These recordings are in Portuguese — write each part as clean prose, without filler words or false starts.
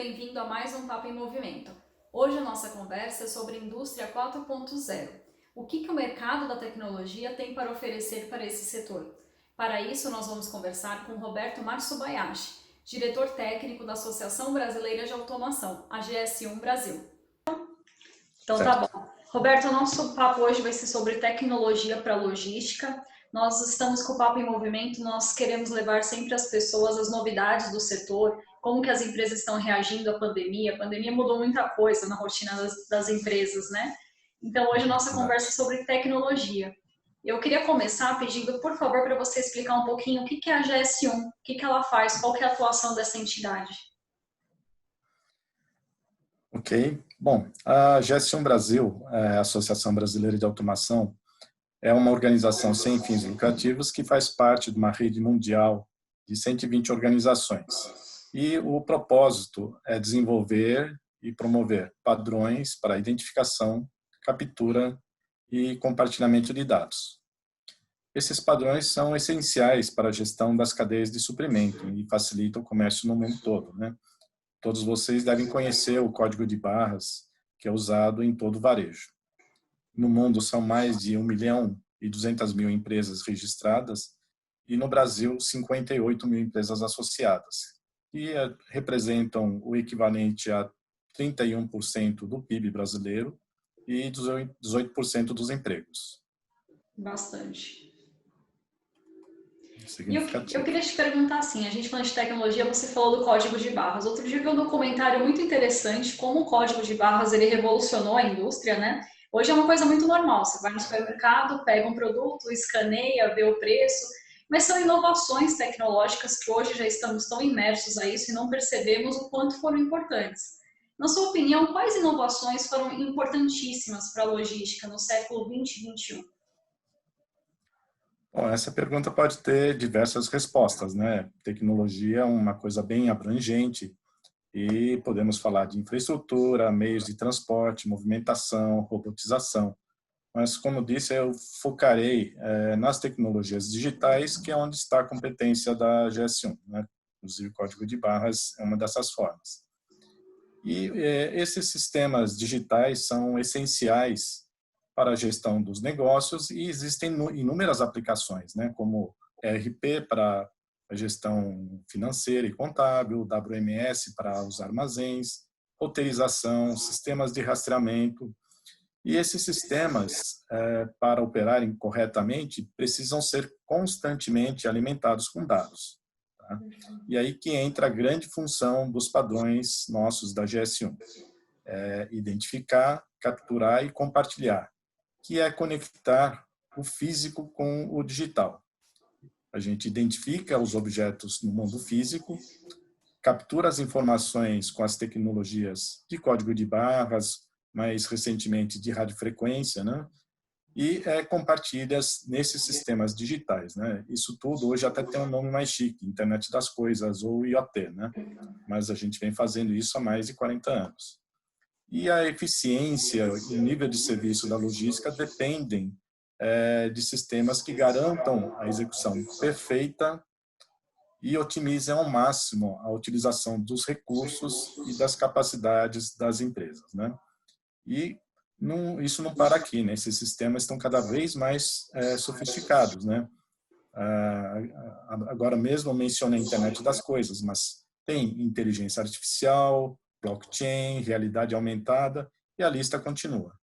bem-vindo a mais um Papo em Movimento. Hoje a nossa conversa é sobre Indústria 4.0. O que o mercado da tecnologia tem para oferecer para esse setor? Para isso, nós vamos conversar com Roberto Matsubayashi, diretor técnico da Associação Brasileira de Automação, a GS1 Brasil. Então tá bom. Roberto, o nosso papo hoje vai ser sobre tecnologia para logística. Nós estamos com o Papo em Movimento, nós queremos levar sempre às pessoas as novidades do setor, como que as empresas estão reagindo à pandemia. A pandemia mudou muita coisa na rotina das empresas, né? Então hoje a nossa conversa é sobre tecnologia. Eu queria começar pedindo, por favor, para você explicar um pouquinho o que é a GS1, o que ela faz, qual que é a atuação dessa entidade. Ok. Bom, a GS1 Brasil, a Associação Brasileira de Automação, é uma organização sem fins lucrativos que faz parte de uma rede mundial de 120 organizações. E o propósito é desenvolver e promover padrões para identificação, captura e compartilhamento de dados. Esses padrões são essenciais para a gestão das cadeias de suprimento e facilitam o comércio no mundo todo, né? Todos vocês devem conhecer o código de barras que é usado em todo o varejo. No mundo são mais de 1.200.000 empresas registradas e no Brasil 58 mil empresas associadas, que representam o equivalente a 31% do PIB brasileiro e 18% dos empregos. Bastante. E eu Significativo. queria te perguntar assim, a gente falando de tecnologia, você falou do código de barras. Outro dia eu vi um documentário muito interessante, como o código de barras ele revolucionou a indústria, né? Hoje é uma coisa muito normal, você vai no supermercado, pega um produto, escaneia, vê o preço, mas são inovações tecnológicas que hoje já estamos tão imersos a isso e não percebemos o quanto foram importantes. Na sua opinião, quais inovações foram importantíssimas para a logística no século 20 e 21? Bom, essa pergunta pode ter diversas respostas, né? Tecnologia é uma coisa bem abrangente e podemos falar de infraestrutura, meios de transporte, movimentação, robotização. Mas, como disse, eu focarei nas tecnologias digitais, que é onde está a competência da GS1, né? Inclusive, o código de barras é uma dessas formas. E esses sistemas digitais são essenciais para a gestão dos negócios e existem inúmeras aplicações, né, como ERP para a gestão financeira e contábil, WMS para os armazéns, roteirização, sistemas de rastreamento. E esses sistemas, para operarem corretamente, precisam ser constantemente alimentados com dados. Tá? E aí que entra a grande função dos padrões nossos da GS1. Identificar, capturar e compartilhar, que é conectar o físico com o digital. A gente identifica os objetos no mundo físico, captura as informações com as tecnologias de código de barras, mais recentemente de radiofrequência, né? E compartilha nesses sistemas digitais, né? Isso tudo hoje até tem um nome mais chique, Internet das Coisas ou IoT, né? Mas a gente vem fazendo isso há mais de 40 anos. E a eficiência e o nível de serviço da logística dependem de sistemas que garantam a execução perfeita e otimizem ao máximo a utilização dos recursos e das capacidades das empresas, né? E isso não para aqui, né? Esses sistemas estão cada vez mais sofisticados, né? Agora mesmo eu mencionei a internet das coisas, mas tem inteligência artificial, blockchain, realidade aumentada, e a lista continua.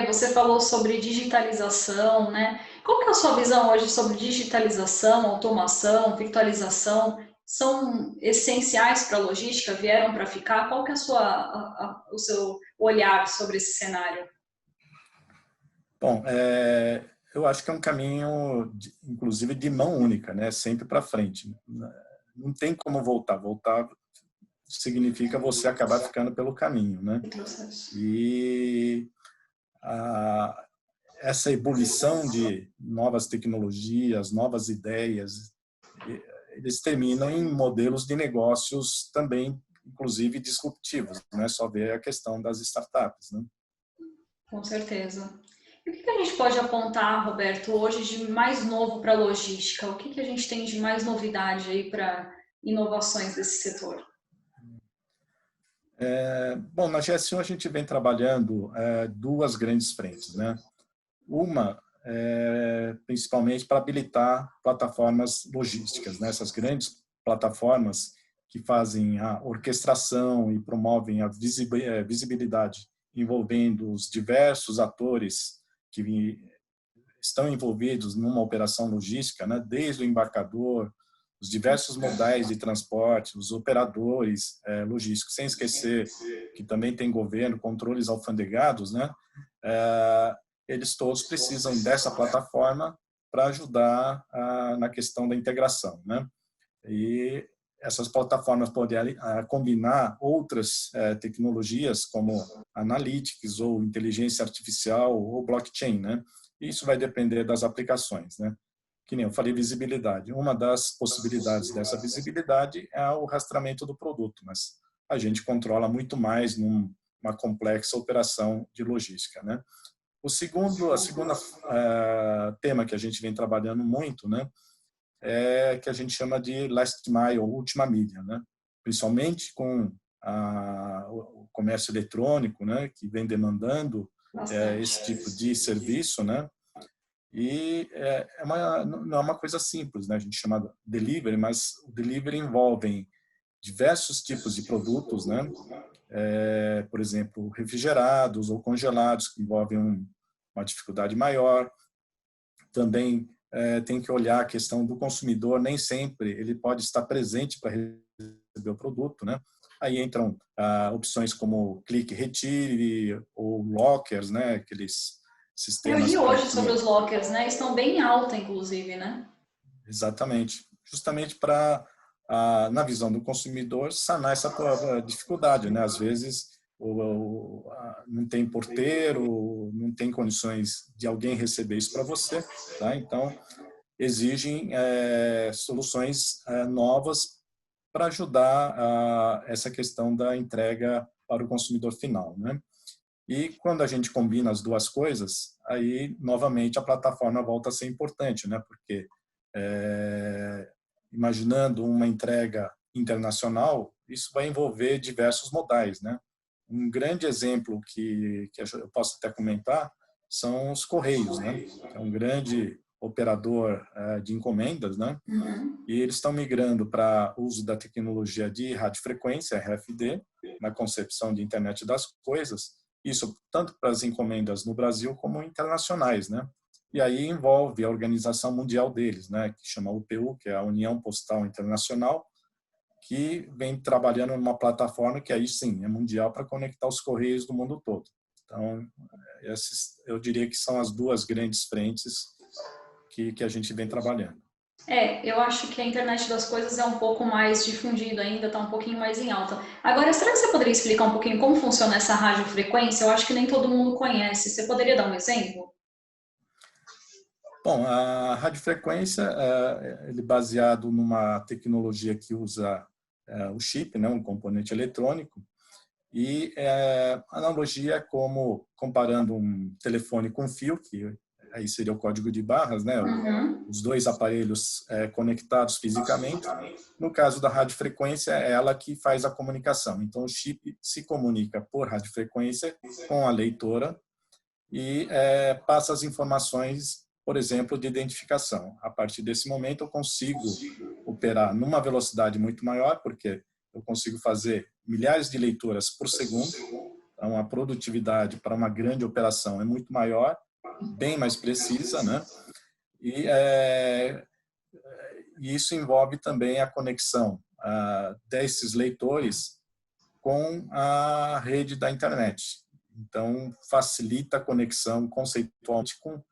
Você falou sobre digitalização, né? Qual que é a sua visão hoje sobre digitalização, automação, virtualização? São essenciais para a logística? Vieram para ficar? Qual que é o seu olhar sobre esse cenário? Bom, eu acho que é um caminho, inclusive, de mão única, né? Sempre para frente. Não tem como voltar. Voltar significa você acabar ficando pelo caminho, né? E essa ebulição de novas tecnologias, novas ideias, eles terminam em modelos de negócios também, inclusive, disruptivos. Não é só ver a questão das startups, né? Com certeza. E o que a gente pode apontar, Roberto, hoje de mais novo para a logística? O que a gente tem de mais novidade aí para inovações desse setor? Bom, na GS1 a gente vem trabalhando duas grandes frentes, né? Uma, principalmente para habilitar plataformas logísticas, né? Essas grandes plataformas que fazem a orquestração e promovem a visibilidade envolvendo os diversos atores que estão envolvidos numa operação logística, né? Desde o embarcador, os diversos modais de transporte, os operadores logísticos, sem esquecer que também tem governo, controles alfandegados, né? Eles todos precisam dessa plataforma para ajudar na questão da integração, né? E essas plataformas podem combinar outras tecnologias como analytics ou inteligência artificial ou blockchain, né? Isso vai depender das aplicações, né? Que nem eu falei, visibilidade. Uma das possibilidades dessa visibilidade é o rastreamento do produto, mas a gente controla muito mais numa complexa operação de logística, né? A segunda tema que a gente vem trabalhando muito, né, que a gente chama de last mile, ou última milha, né? Principalmente com o comércio eletrônico, né, que vem demandando esse tipo de serviço, né? E não é uma coisa simples, né? A gente chama delivery, mas o delivery envolve diversos tipos de produtos, né? Por exemplo, refrigerados ou congelados, que envolvem uma dificuldade maior. Também tem que olhar a questão do consumidor, nem sempre ele pode estar presente para receber o produto, né? Aí entram opções como clique retire ou lockers, né? Aqueles Eu sistemas li para hoje sobre que... os lockers, né? Estão bem em alta, inclusive, né? Exatamente. Justamente para, na visão do consumidor, sanar essa dificuldade, né? Às vezes não tem porteiro, não tem condições de alguém receber isso para você, tá? Então, exigem soluções novas para ajudar essa questão da entrega para o consumidor final, né? E quando a gente combina as duas coisas, aí novamente a plataforma volta a ser importante, né? Porque imaginando uma entrega internacional, isso vai envolver diversos modais, né? Um grande exemplo que eu posso até comentar são os Correios, né? É um grande operador de encomendas, né? Uhum. E eles estão migrando para o uso da tecnologia de radiofrequência, RFD, na concepção de internet das coisas, isso tanto para as encomendas no Brasil como internacionais, né? E aí envolve a organização mundial deles, né, que chama UPU, que é a União Postal Internacional, que vem trabalhando numa plataforma que aí sim é mundial para conectar os correios do mundo todo. Então, eu diria que são as duas grandes frentes que a gente vem trabalhando. Eu acho que a internet das coisas é um pouco mais difundido ainda, está um pouquinho mais em alta. Agora, será que você poderia explicar um pouquinho como funciona essa radiofrequência? Eu acho que nem todo mundo conhece. Você poderia dar um exemplo? Bom, a radiofrequência ele é baseado numa tecnologia que usa o chip, né, um componente eletrônico, e a analogia é como comparando um telefone com fio, que aí seria o código de barras, né, Uhum. os dois aparelhos conectados fisicamente. No caso da radiofrequência, é ela que faz a comunicação. Então, o chip se comunica por radiofrequência com a leitora e passa as informações, por exemplo, de identificação. A partir desse momento, eu consigo operar numa velocidade muito maior, porque eu consigo fazer milhares de leituras por segundo. Então, a produtividade para uma grande operação é muito maior, bem mais precisa, né? E isso envolve também a conexão desses leitores com a rede da internet. Então, facilita a conexão conceitualmente com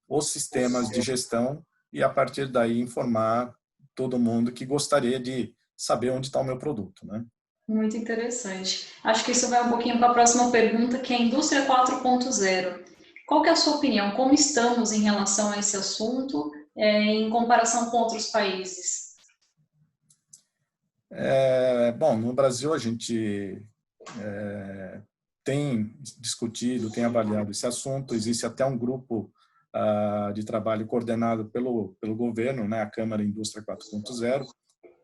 os sistemas de gestão e, a partir daí, informar todo mundo que gostaria de saber onde está o meu produto, né? Muito interessante. Acho que isso vai um pouquinho para a próxima pergunta, que é a indústria 4.0. Qual que é a sua opinião? Como estamos em relação a esse assunto, em comparação com outros países? Bom, no Brasil a gente tem discutido, tem avaliado esse assunto. Existe até um grupo de trabalho coordenado pelo governo, né, a Câmara Indústria 4.0,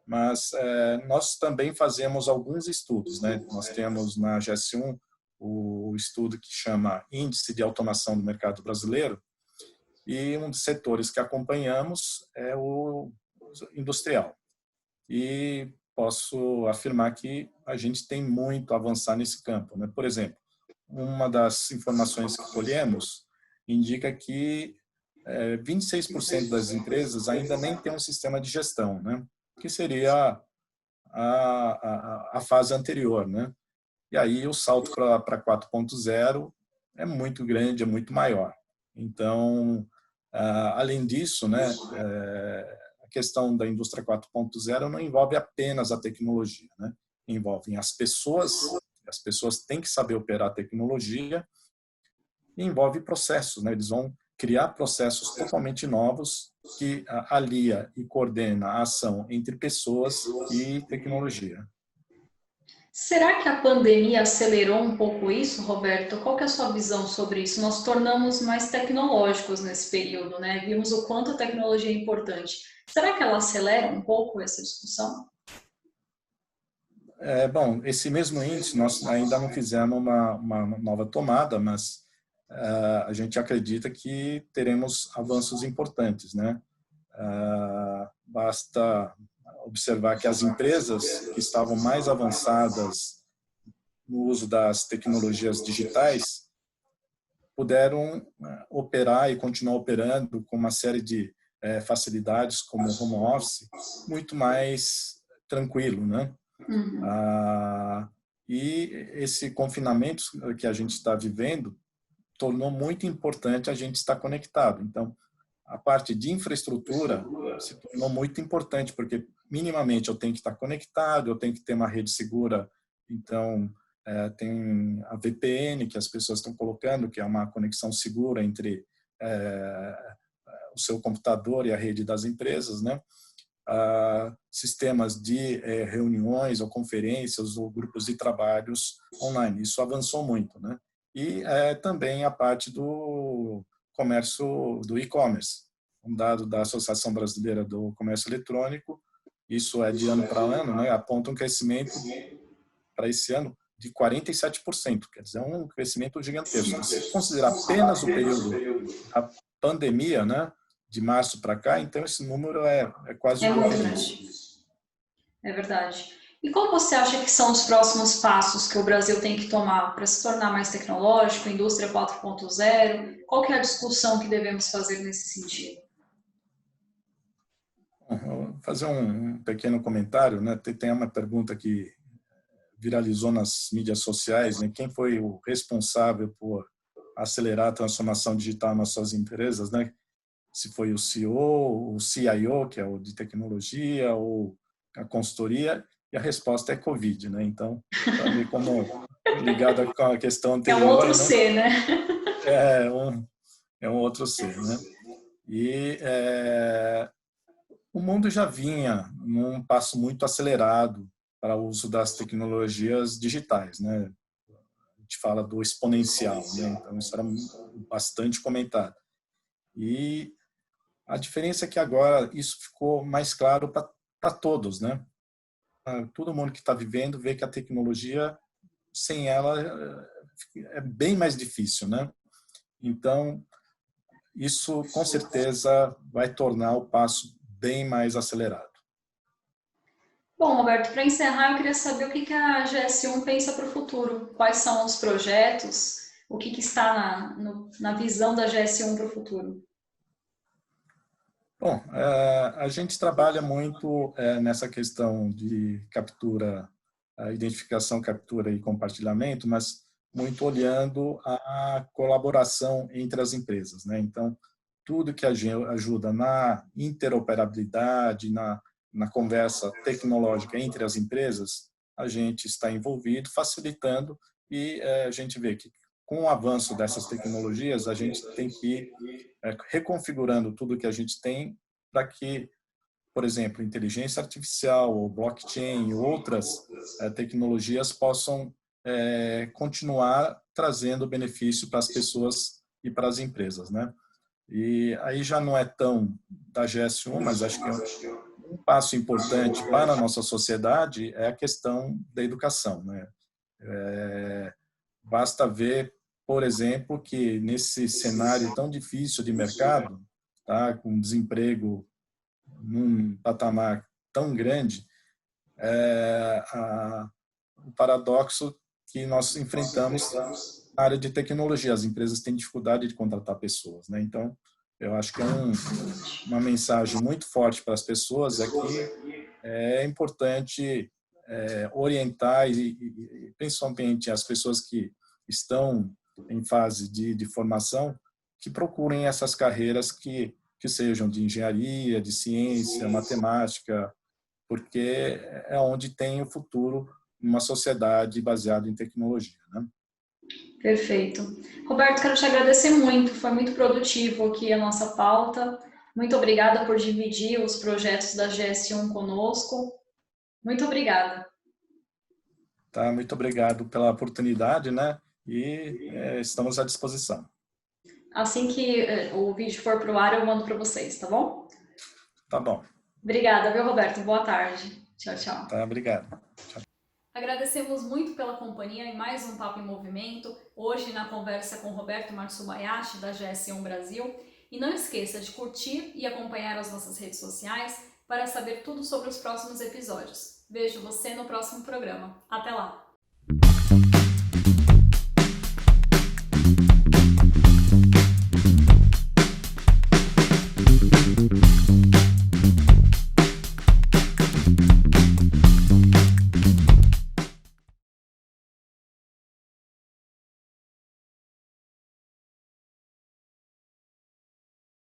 mas nós também fazemos alguns estudos, né? Nós temos na GS1 o estudo que chama Índice de Automação do Mercado Brasileiro, e um dos setores que acompanhamos é o industrial. E posso afirmar que a gente tem muito a avançar nesse campo, né? Por exemplo, uma das informações que colhemos indica que 26% das empresas ainda nem tem um sistema de gestão, né? Que seria a fase anterior, né? E aí o salto para 4.0 é muito grande, é muito maior. Então, além disso, né, a questão da indústria 4.0 não envolve apenas a tecnologia, né? Envolve as pessoas têm que saber operar a tecnologia, e envolve processos, né? Eles vão criar processos totalmente novos que alia e coordena a ação entre pessoas e tecnologia. Será que a pandemia acelerou um pouco isso, Roberto? Qual que é a sua visão sobre isso? Nós tornamos mais tecnológicos nesse período, né? Vimos o quanto a tecnologia é importante. Será que ela acelera um pouco essa discussão? Bom, esse mesmo índice nós ainda não fizemos uma nova tomada, mas a gente acredita que teremos avanços importantes, né? Basta observar que as empresas que estavam mais avançadas no uso das tecnologias digitais puderam operar e continuar operando com uma série de facilidades como home office muito mais tranquilo, né? Uhum. E esse confinamento que a gente está vivendo tornou muito importante a gente estar conectado. Então, a parte de infraestrutura se tornou muito importante, porque minimamente eu tenho que estar conectado, eu tenho que ter uma rede segura. Então, tem a VPN que as pessoas estão colocando, que é uma conexão segura entre o seu computador e a rede das empresas, né? Sistemas de reuniões ou conferências ou grupos de trabalhos online. Isso avançou muito, né? E também a parte do comércio, do e-commerce. Um dado da Associação Brasileira do Comércio Eletrônico, isso é de ano para ano, né? Aponta um crescimento para esse ano de 47%, quer dizer, um crescimento gigantesco. Se considerar apenas o período da pandemia, né, de março para cá, então esse número é quase o dobro disso. É verdade. E qual você acha que são os próximos passos que o Brasil tem que tomar para se tornar mais tecnológico, indústria 4.0? Qual que é a discussão que devemos fazer nesse sentido? Vou fazer um pequeno comentário, né? Tem uma pergunta que viralizou nas mídias sociais, né? Quem foi o responsável por acelerar a transformação digital nas suas empresas, né? Se foi o CEO, o CIO, que é o de tecnologia, ou a consultoria, e a resposta é Covid, né? Então, para ver como ligado com a questão É um outro anterior, né? C, né? É um outro ser, né? E o mundo já vinha num passo muito acelerado para o uso das tecnologias digitais, né? A gente fala do exponencial, né? Então isso era bastante comentado. E a diferença é que agora isso ficou mais claro para todos, né? Todo mundo que está vivendo vê que a tecnologia sem ela é bem mais difícil, né? Então isso com certeza vai tornar o passo bem mais acelerado. Bom, Roberto, para encerrar, eu queria saber o que a GS1 pensa para o futuro. Quais são os projetos? O que está na visão da GS1 para o futuro? Bom, a gente trabalha muito nessa questão de captura, identificação, captura e compartilhamento, mas muito olhando a colaboração entre as empresas, né? Então, tudo que ajuda na interoperabilidade, na conversa tecnológica entre as empresas, a gente está envolvido, facilitando, e a gente vê que com o avanço dessas tecnologias, a gente tem que ir reconfigurando tudo que a gente tem para que, por exemplo, inteligência artificial, ou blockchain e outras tecnologias possam continuar trazendo benefício para as pessoas e para as empresas, né? E aí já não é tão da GS1, mas acho que Um passo importante para a nossa sociedade é a questão da educação, né? Basta ver, por exemplo, que nesse cenário tão difícil de mercado, tá, com desemprego num patamar tão grande, o paradoxo que nós enfrentamos na área de tecnologia. As empresas têm dificuldade de contratar pessoas, né? Então, eu acho que uma mensagem muito forte para as pessoas é que é importante orientar e principalmente as pessoas que estão em fase de formação, que procurem essas carreiras que sejam de engenharia, de ciência, matemática, porque é onde tem o futuro numa sociedade baseada em tecnologia, né? Perfeito. Roberto, quero te agradecer muito, foi muito produtivo aqui a nossa pauta. Muito obrigada por dividir os projetos da GS1 conosco. Muito obrigada. Tá, muito obrigado pela oportunidade, né? E estamos à disposição. Assim que o vídeo for para o ar, eu mando para vocês, tá bom? Tá bom. Obrigada, viu, Roberto? Boa tarde. Tchau, tchau. Tá, obrigado. Agradecemos muito pela companhia em mais um Papo em Movimento, hoje na conversa com Roberto Matsubayashi, da GS1 Brasil. E não esqueça de curtir e acompanhar as nossas redes sociais para saber tudo sobre os próximos episódios. Vejo você no próximo programa. Até lá!